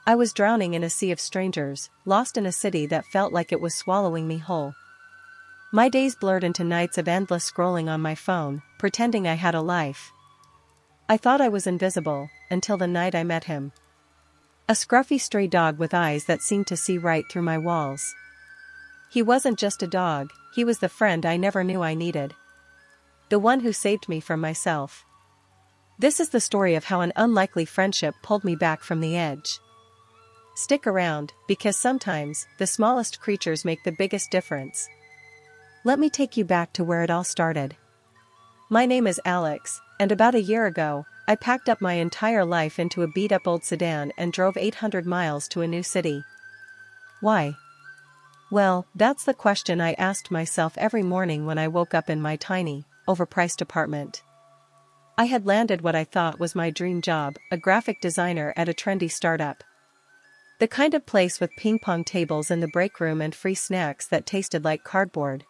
I was drowning in a sea of strangers, lost in a city that felt like it was swallowing me whole. My days blurred into nights of endless scrolling on my phone, pretending I had a life. I thought I was invisible, until the night I met him. A scruffy stray dog with eyes that seemed to see right through my walls. He wasn't just a dog, he was the friend I never knew I needed. The one who saved me from myself. This is the story of how an unlikely friendship pulled me back from the edge. Stick around, because sometimes, the smallest creatures make the biggest difference. Let me take you back to where it all started. My name is Alex, and about a year ago, I packed up my entire life into a beat-up old sedan and drove 800 miles to a new city. Why? Well, that's the question I asked myself every morning when I woke up in my tiny, overpriced apartment. I had landed what I thought was my dream job, a graphic designer at a trendy startup. The kind of place with ping-pong tables in the break room and free snacks that tasted like cardboard.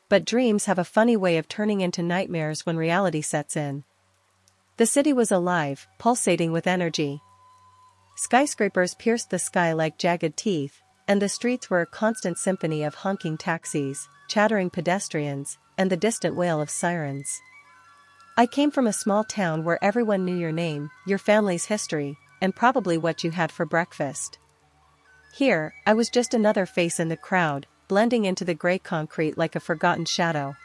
But dreams have a funny way of turning into nightmares when reality sets in. The city was alive, pulsating with energy. Skyscrapers pierced the sky like jagged teeth, and the streets were a constant symphony of honking taxis, chattering pedestrians, and the distant wail of sirens. I came from a small town where everyone knew your name, your family's history, and probably what you had for breakfast. Here, I was just another face in the crowd, blending into the gray concrete like a forgotten shadow.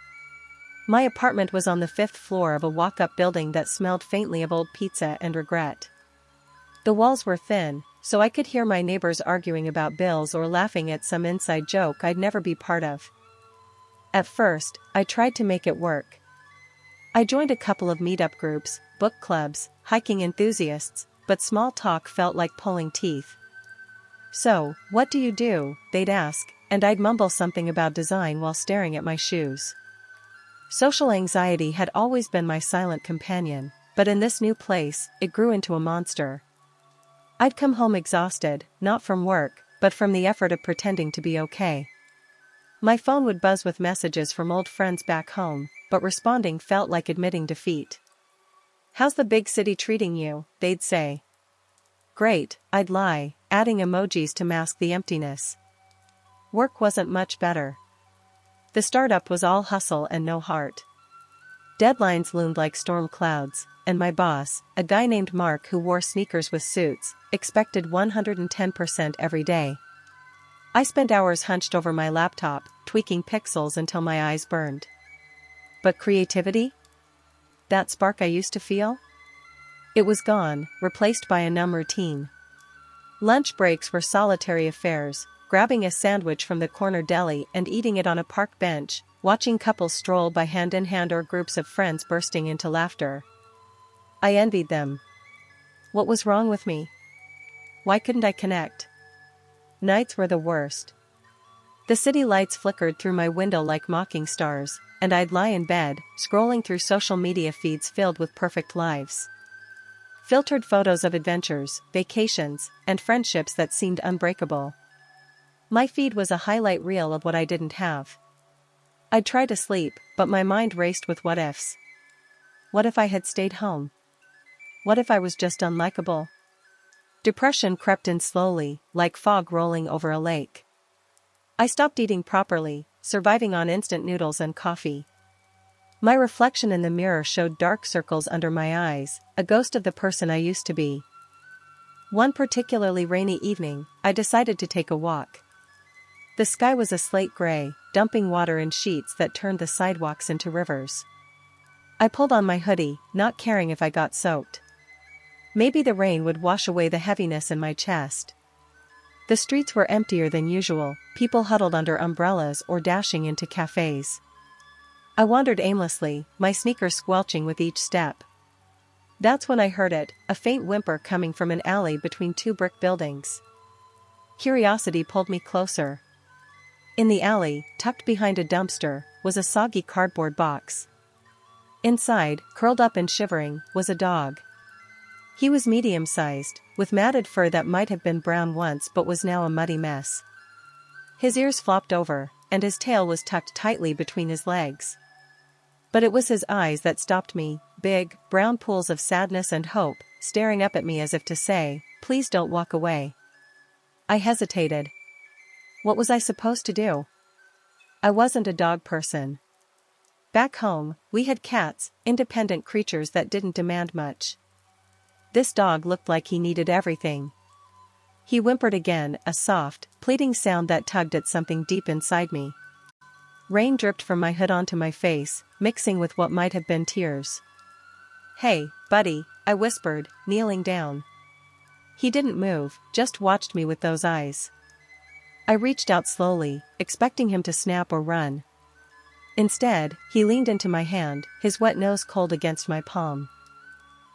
My apartment was on the 5th floor of a walk-up building that smelled faintly of old pizza and regret. The walls were thin, so I could hear my neighbors arguing about bills or laughing at some inside joke I'd never be part of. At first, I tried to make it work. I joined a couple of meetup groups, book clubs, hiking enthusiasts, but small talk felt like pulling teeth. So, what do you do? They'd ask, and I'd mumble something about design while staring at my shoes. Social anxiety had always been my silent companion, but in this new place, it grew into a monster. I'd come home exhausted, not from work, but from the effort of pretending to be okay. My phone would buzz with messages from old friends back home, but responding felt like admitting defeat. "How's the big city treating you?" they'd say. "Great," I'd lie, adding emojis to mask the emptiness. Work wasn't much better. The startup was all hustle and no heart. Deadlines loomed like storm clouds, and my boss, a guy named Mark who wore sneakers with suits, expected 110% every day. I spent hours hunched over my laptop, tweaking pixels until my eyes burned. But creativity? That spark I used to feel? It was gone, replaced by a numb routine. Lunch breaks were solitary affairs, grabbing a sandwich from the corner deli and eating it on a park bench, watching couples stroll by hand in hand or groups of friends bursting into laughter. I envied them. What was wrong with me? Why couldn't I connect? Nights were the worst. The city lights flickered through my window like mocking stars, and I'd lie in bed, scrolling through social media feeds filled with perfect lives. Filtered photos of adventures, vacations, and friendships that seemed unbreakable. My feed was a highlight reel of what I didn't have. I'd try to sleep, but my mind raced with what-ifs. What if I had stayed home? What if I was just unlikable? Depression crept in slowly, like fog rolling over a lake. I stopped eating properly, surviving on instant noodles and coffee. My reflection in the mirror showed dark circles under my eyes, a ghost of the person I used to be. One particularly rainy evening, I decided to take a walk. The sky was a slate gray, dumping water in sheets that turned the sidewalks into rivers. I pulled on my hoodie, not caring if I got soaked. Maybe the rain would wash away the heaviness in my chest. The streets were emptier than usual, people huddled under umbrellas or dashing into cafes. I wandered aimlessly, my sneakers squelching with each step. That's when I heard it, a faint whimper coming from an alley between two brick buildings. Curiosity pulled me closer. In the alley, tucked behind a dumpster, was a soggy cardboard box. Inside, curled up and shivering, was a dog. He was medium-sized, with matted fur that might have been brown once but was now a muddy mess. His ears flopped over, and his tail was tucked tightly between his legs. But it was his eyes that stopped me, big, brown pools of sadness and hope, staring up at me as if to say, please don't walk away. I hesitated. What was I supposed to do? I wasn't a dog person. Back home, we had cats, independent creatures that didn't demand much. This dog looked like he needed everything. He whimpered again, a soft, pleading sound that tugged at something deep inside me. Rain dripped from my hood onto my face, mixing with what might have been tears. "Hey, buddy," I whispered, kneeling down. He didn't move, just watched me with those eyes. I reached out slowly, expecting him to snap or run. Instead, he leaned into my hand, his wet nose cold against my palm.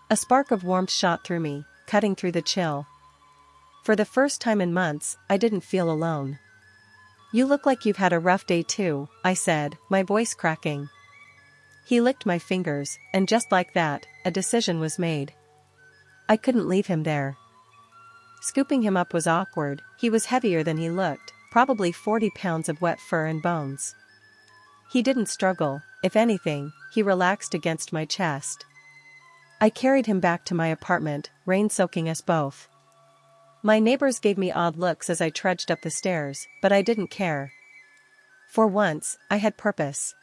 A spark of warmth shot through me, cutting through the chill. For the first time in months, I didn't feel alone. "You look like you've had a rough day too," I said, my voice cracking. He licked my fingers, and just like that, a decision was made. I couldn't leave him there. Scooping him up was awkward. He was heavier than he looked, probably 40 pounds of wet fur and bones. He didn't struggle, if anything, he relaxed against my chest. I carried him back to my apartment, rain soaking us both. My neighbors gave me odd looks as I trudged up the stairs, but I didn't care. For once, I had purpose.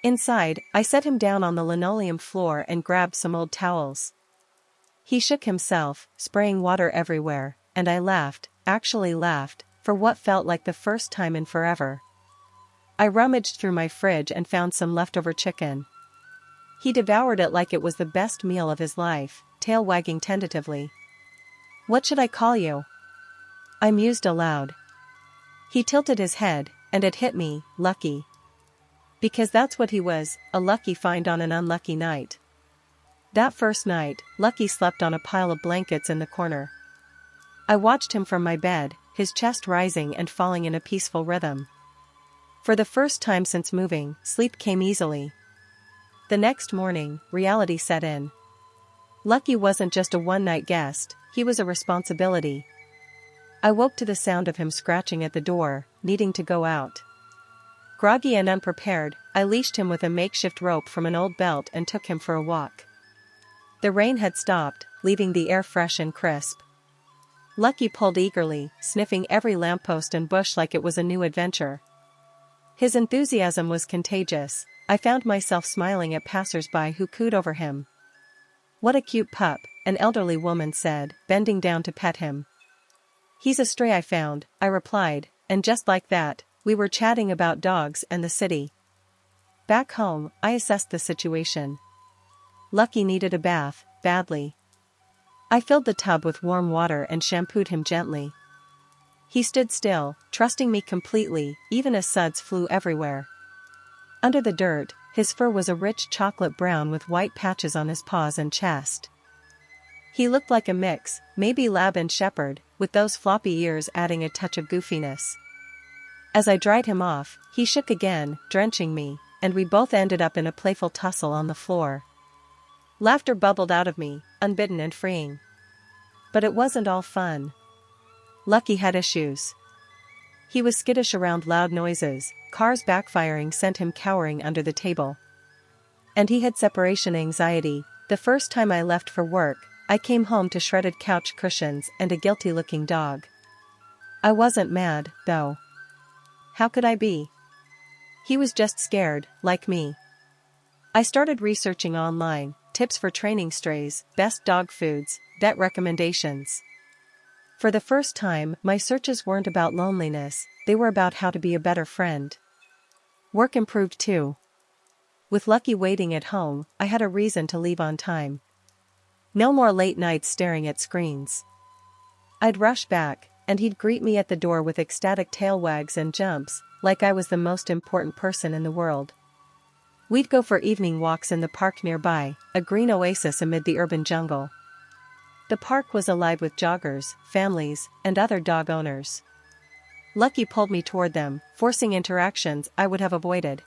Inside, I set him down on the linoleum floor and grabbed some old towels. He shook himself, spraying water everywhere, and I laughed, actually laughed, for what felt like the first time in forever. I rummaged through my fridge and found some leftover chicken. He devoured it like it was the best meal of his life, tail wagging tentatively. "What should I call you?" I mused aloud. He tilted his head, and it hit me, Lucky. Because that's what he was, a lucky find on an unlucky night. That first night, Lucky slept on a pile of blankets in the corner. I watched him from my bed, his chest rising and falling in a peaceful rhythm. For the first time since moving, sleep came easily. The next morning, reality set in. Lucky wasn't just a one-night guest, he was a responsibility. I woke to the sound of him scratching at the door, needing to go out. Groggy and unprepared, I leashed him with a makeshift rope from an old belt and took him for a walk. The rain had stopped, leaving the air fresh and crisp. Lucky pulled eagerly, sniffing every lamppost and bush like it was a new adventure. His enthusiasm was contagious. I found myself smiling at passers-by who cooed over him. "What a cute pup," an elderly woman said, bending down to pet him. "He's a stray I found," I replied, and just like that, we were chatting about dogs and the city. Back home, I assessed the situation. Lucky needed a bath, badly. I filled the tub with warm water and shampooed him gently. He stood still, trusting me completely, even as suds flew everywhere. Under the dirt, his fur was a rich chocolate brown with white patches on his paws and chest. He looked like a mix, maybe lab and shepherd, with those floppy ears adding a touch of goofiness. As I dried him off, he shook again, drenching me, and we both ended up in a playful tussle on the floor. Laughter bubbled out of me, unbidden and freeing. But it wasn't all fun. Lucky had issues. He was skittish around loud noises, cars backfiring sent him cowering under the table. And he had separation anxiety. The first time I left for work, I came home to shredded couch cushions and a guilty-looking dog. I wasn't mad, though. How could I be? He was just scared, like me. I started researching online, tips for training strays, best dog foods, vet recommendations. For the first time, my searches weren't about loneliness, they were about how to be a better friend. Work improved too. With Lucky waiting at home, I had a reason to leave on time. No more late nights staring at screens. I'd rush back, and he'd greet me at the door with ecstatic tail wags and jumps, like I was the most important person in the world. We'd go for evening walks in the park nearby, a green oasis amid the urban jungle. The park was alive with joggers, families, and other dog owners. Lucky pulled me toward them, forcing interactions I would have avoided.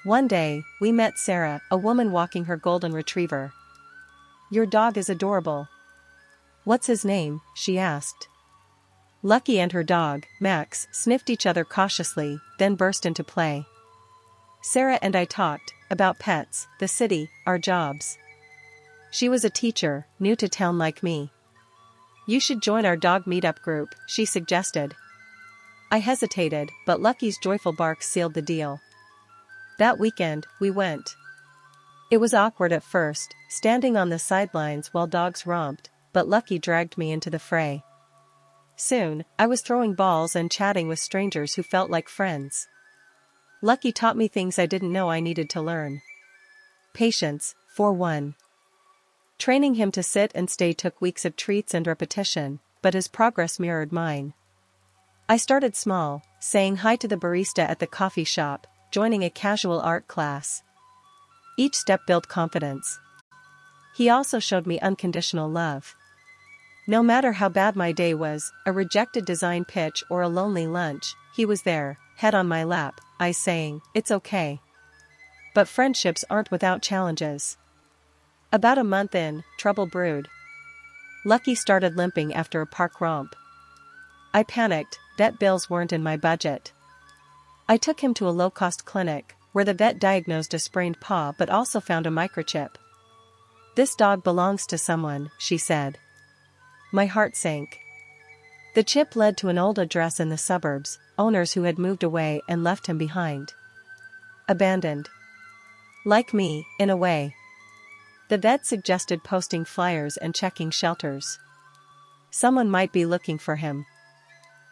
One day, we met Sarah, a woman walking her golden retriever. "Your dog is adorable." "What's his name?" she asked. Lucky and her dog, Max, sniffed each other cautiously, then burst into play. Sarah and I talked about pets, the city, our jobs. She was a teacher, new to town like me. You should join our dog meetup group, she suggested. I hesitated, but Lucky's joyful bark sealed the deal. That weekend, we went. It was awkward at first, standing on the sidelines while dogs romped, but Lucky dragged me into the fray. Soon, I was throwing balls and chatting with strangers who felt like friends. Lucky taught me things I didn't know I needed to learn. Patience, for one. Training him to sit and stay took weeks of treats and repetition, but his progress mirrored mine. I started small, saying hi to the barista at the coffee shop, joining a casual art class. Each step built confidence. He also showed me unconditional love. No matter how bad my day was, a rejected design pitch or a lonely lunch, he was there, head on my lap, eyes saying, "It's okay." But friendships aren't without challenges. About a month in, trouble brewed. Lucky started limping after a park romp. I panicked, vet bills weren't in my budget. I took him to a low-cost clinic, where the vet diagnosed a sprained paw but also found a microchip. "This dog belongs to someone," she said. My heart sank. The chip led to an old address in the suburbs, owners who had moved away and left him behind. Abandoned. Like me, in a way. The vet suggested posting flyers and checking shelters. Someone might be looking for him.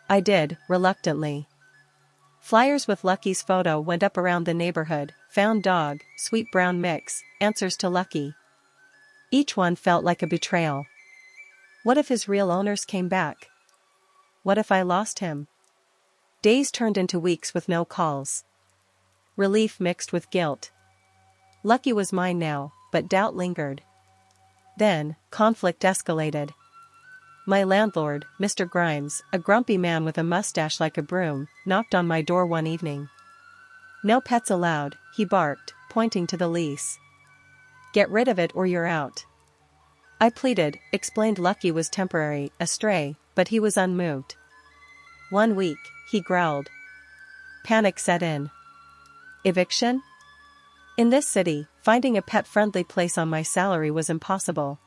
I did, reluctantly. Flyers with Lucky's photo went up around the neighborhood, found dog, sweet brown mix, answers to Lucky. Each one felt like a betrayal. What if his real owners came back? What if I lost him? Days turned into weeks with no calls. Relief mixed with guilt. Lucky was mine now, but doubt lingered. Then, conflict escalated. My landlord, Mr. Grimes, a grumpy man with a mustache like a broom, knocked on my door one evening. "No pets allowed," he barked, pointing to the lease. "Get rid of it or you're out." I pleaded, explained Lucky was temporary, a stray, but he was unmoved. "1 week," he growled. Panic set in. Eviction? In this city, finding a pet-friendly place on my salary was impossible.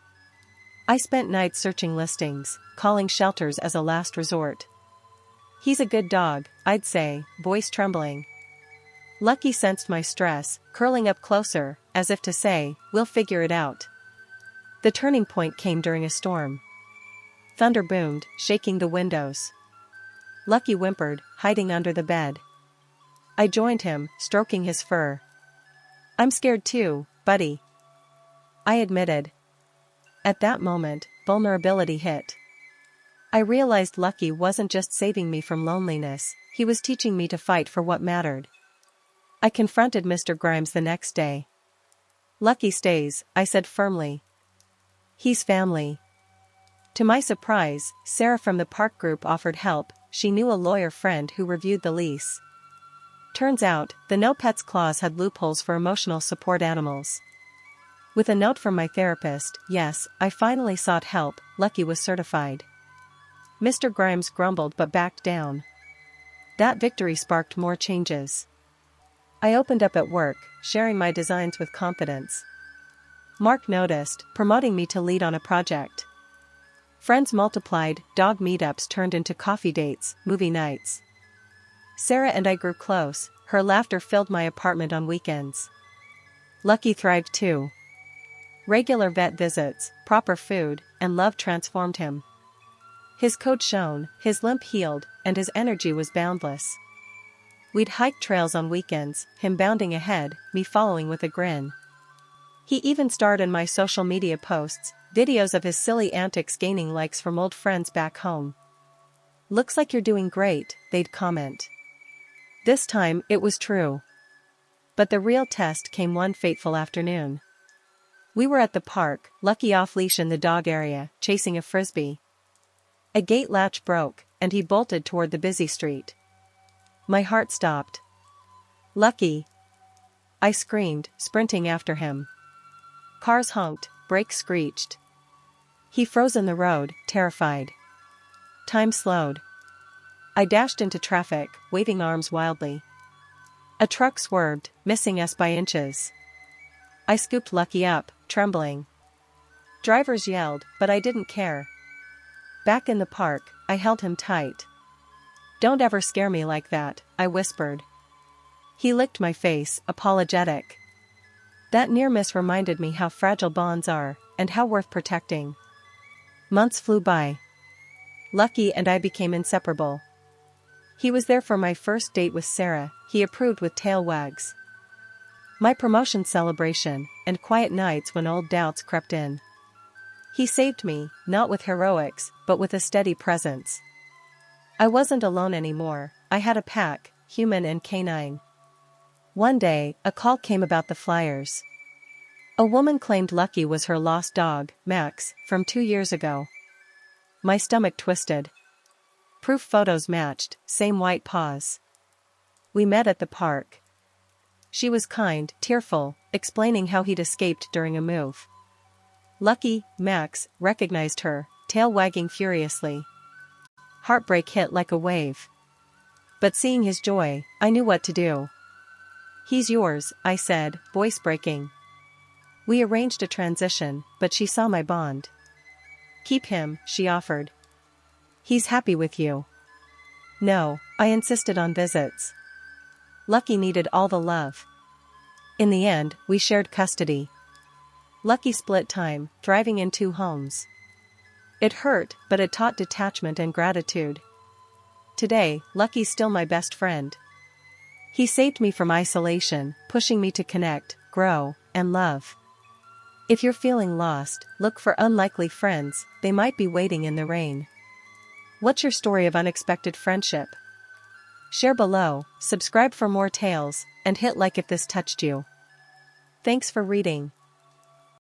I spent nights searching listings, calling shelters as a last resort. "He's a good dog," I'd say, voice trembling. Lucky sensed my stress, curling up closer, as if to say, "We'll figure it out." The turning point came during a storm. Thunder boomed, shaking the windows. Lucky whimpered, hiding under the bed. I joined him, stroking his fur. "I'm scared too, buddy," I admitted. At that moment, vulnerability hit. I realized Lucky wasn't just saving me from loneliness, he was teaching me to fight for what mattered. I confronted Mr. Grimes the next day. "Lucky stays," I said firmly. "He's family." To my surprise, Sarah from the park group offered help. She knew a lawyer friend who reviewed the lease. Turns out, the no pets clause had loopholes for emotional support animals. With a note from my therapist, yes, I finally sought help. Lucky was certified. Mr. Grimes grumbled but backed down. That victory sparked more changes. I opened up at work, sharing my designs with confidence. Mark noticed, promoting me to lead on a project. Friends multiplied, dog meetups turned into coffee dates, movie nights. Sarah and I grew close, her laughter filled my apartment on weekends. Lucky thrived too. Regular vet visits, proper food, and love transformed him. His coat shone, his limp healed, and his energy was boundless. We'd hike trails on weekends, him bounding ahead, me following with a grin. He even starred in my social media posts, videos of his silly antics gaining likes from old friends back home. "Looks like you're doing great," they'd comment. This time, it was true. But the real test came one fateful afternoon. We were at the park, Lucky off-leash in the dog area, chasing a frisbee. A gate latch broke, and he bolted toward the busy street. My heart stopped. "Lucky!" I screamed, sprinting after him. Cars honked, brakes screeched. He froze in the road, terrified. Time slowed. I dashed into traffic, waving arms wildly. A truck swerved, missing us by inches. I scooped Lucky up, trembling. Drivers yelled, but I didn't care. Back in the park, I held him tight. "Don't ever scare me like that," I whispered. He licked my face, apologetic. That near miss reminded me how fragile bonds are, and how worth protecting. Months flew by. Lucky and I became inseparable. He was there for my first date with Sarah, he approved with tail wags. My promotion celebration, and quiet nights when old doubts crept in. He saved me, not with heroics, but with a steady presence. I wasn't alone anymore, I had a pack, human and canine. One day, a call came about the flyers. A woman claimed Lucky was her lost dog, Max, from 2 years ago. My stomach twisted. Proof photos matched, same white paws. We met at the park. She was kind, tearful, explaining how he'd escaped during a move. Lucky, Max, recognized her, tail wagging furiously. Heartbreak hit like a wave. But seeing his joy, I knew what to do. "He's yours," I said, voice breaking. We arranged a transition, but she saw my bond. "Keep him," she offered. "He's happy with you." No, I insisted on visits. Lucky needed all the love. In the end, we shared custody. Lucky split time, driving in 2 homes. It hurt, but it taught detachment and gratitude. Today, Lucky's still my best friend. He saved me from isolation, pushing me to connect, grow, and love. If you're feeling lost, look for unlikely friends, they might be waiting in the rain. What's your story of unexpected friendship? Share below, subscribe for more tales, and hit like if this touched you. Thanks for reading.